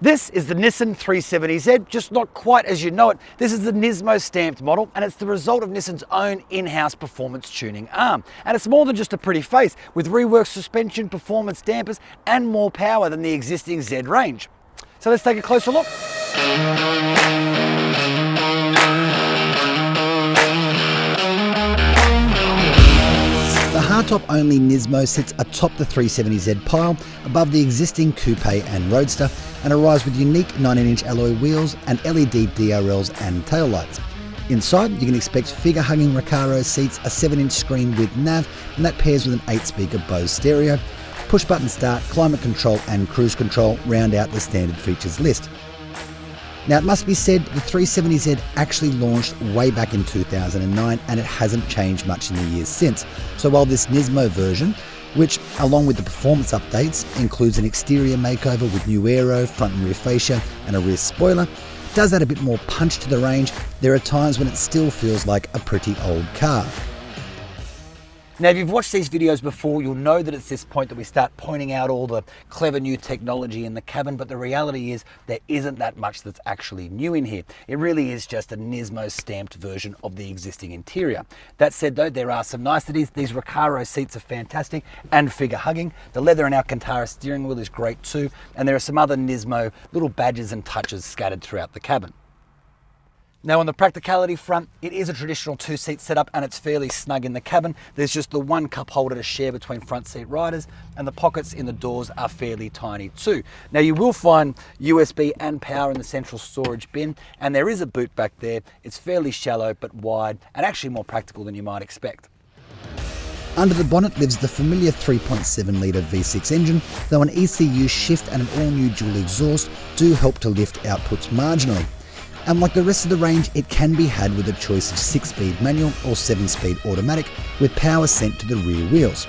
This is the Nissan 370Z, just not quite as you know it. This is the Nismo stamped model, and it's the result of Nissan's own in-house performance tuning arm. And it's more than just a pretty face, with reworked suspension, performance dampers, and more power than the existing Z range. So let's take a closer look. The hardtop only Nismo sits atop the 370Z pile, above the existing Coupe and Roadster, and arrives with unique 19-inch alloy wheels and LED DRLs and taillights. Inside, you can expect figure-hugging Recaro seats, a 7-inch screen with nav, and that pairs with an 8-speaker Bose stereo. Push-button start, climate control and cruise control round out the standard features list. Now, it must be said, the 370Z actually launched way back in 2009, and it hasn't changed much in the years since. So while this Nismo version, which along with the performance updates includes an exterior makeover with new aero, front and rear fascia and a rear spoiler, does add a bit more punch to the range, there are times when it still feels like a pretty old car. Now, if you've watched these videos before, you'll know that it's this point that we start pointing out all the clever new technology in the cabin, but the reality is there isn't that much that's actually new in here. It really is just a Nismo stamped version of the existing interior. That said though, there are some niceties. These Recaro seats are fantastic and figure hugging. The leather in Alcantara steering wheel is great too, and there are some other Nismo little badges and touches scattered throughout the cabin. Now, on the practicality front, it is a traditional two-seat setup and it's fairly snug in the cabin. There's just the one cup holder to share between front seat riders, and the pockets in the doors are fairly tiny too. Now, you will find USB and power in the central storage bin, and there is a boot back there. It's fairly shallow but wide and actually more practical than you might expect. Under the bonnet lives the familiar 3.7 litre V6 engine, though an ECU shift and an all-new dual exhaust do help to lift outputs marginally. And like the rest of the range, it can be had with a choice of 6-speed manual or 7-speed automatic, with power sent to the rear wheels.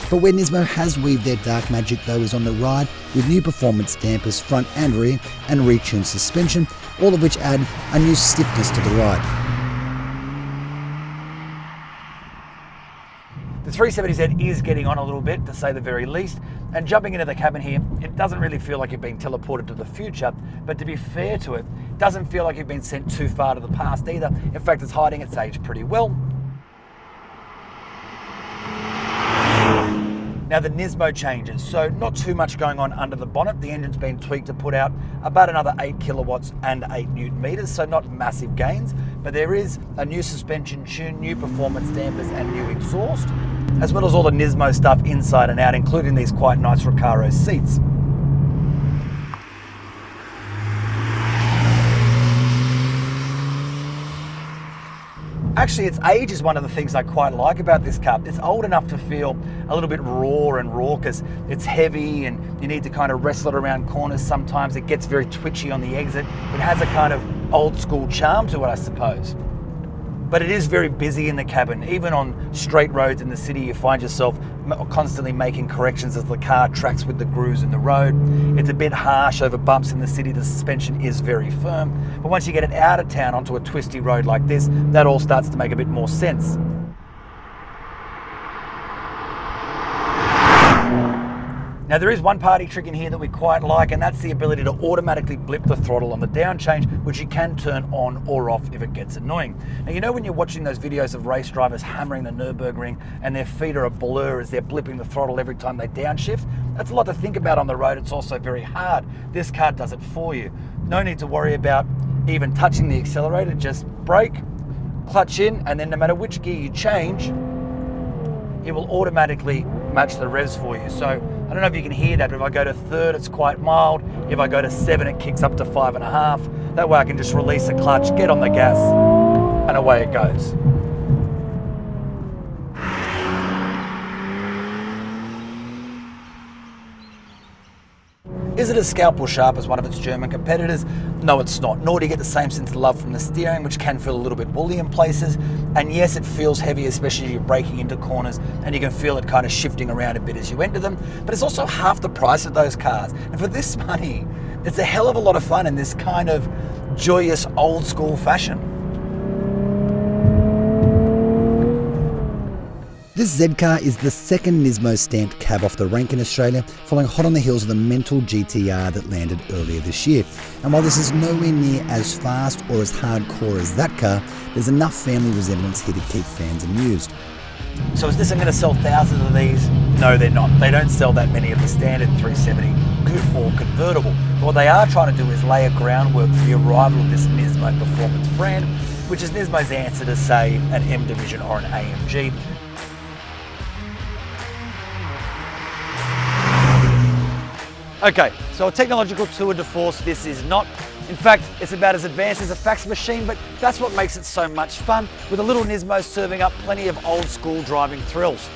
But where Nismo has weaved their dark magic though is on the ride, with new performance dampers front and rear and retuned suspension, all of which add a new stiffness to the ride. The 370Z is getting on a little bit, to say the very least, and jumping into the cabin here, it doesn't really feel like you're being teleported to the future, but to be fair to it, it doesn't feel like you've been sent too far to the past either. In fact, it's hiding its age pretty well. Now, the Nismo changes, so not too much going on under the bonnet. The engine's been tweaked to put out about another 8 kilowatts and 8 newton meters, so not massive gains, but there is a new suspension tune, new performance dampers and new exhaust, as well as all the Nismo stuff inside and out, including these quite nice Recaro seats. Actually, its age is one of the things I quite like about this car. It's old enough to feel a little bit raw and raucous. It's heavy and you need to kind of wrestle it around corners sometimes. It gets very twitchy on the exit. It has a kind of old school charm to it, I suppose. But it is very busy in the cabin. Even on straight roads in the city, you find yourself constantly making corrections as the car tracks with the grooves in the road. It's a bit harsh over bumps in the city. The suspension is very firm. But once you get it out of town onto a twisty road like this, that all starts to make a bit more sense. Now, there is one party trick in here that we quite like, and that's the ability to automatically blip the throttle on the down change, which you can turn on or off if it gets annoying. Now, you know when you're watching those videos of race drivers hammering the Nürburgring and their feet are a blur as they're blipping the throttle every time they downshift? That's a lot to think about on the road. It's also very hard. This car does it for you. No need to worry about even touching the accelerator. Just brake, clutch in, and then no matter which gear you change, it will automatically match the revs for you. So I don't know if you can hear that, but if I go to third, it's quite mild. If I go to 7, it kicks up to 5.5. That way I can just release the clutch, get on the gas, and away it goes. Is it as scalpel sharp as one of its German competitors? No, it's not. Nor do you get the same sense of love from the steering, which can feel a little bit woolly in places. And yes, it feels heavy, especially as you're braking into corners, and you can feel it kind of shifting around a bit as you enter them. But it's also half the price of those cars. And for this money, it's a hell of a lot of fun in this kind of joyous, old school fashion. This Z car is the second Nismo stamped cab off the rank in Australia, following hot on the heels of the mental GTR that landed earlier this year. And while this is nowhere near as fast or as hardcore as that car, there's enough family resemblance here to keep fans amused. So is Nissan going to sell thousands of these? No, they're not. They don't sell that many of the standard 370 coupe or convertible. But what they are trying to do is lay a groundwork for the arrival of this Nismo performance brand, which is Nismo's answer to, say, an M Division or an AMG. Okay, so a technological tour de force this is not. In fact, it's about as advanced as a fax machine, but that's what makes it so much fun, with a little Nismo serving up plenty of old school driving thrills.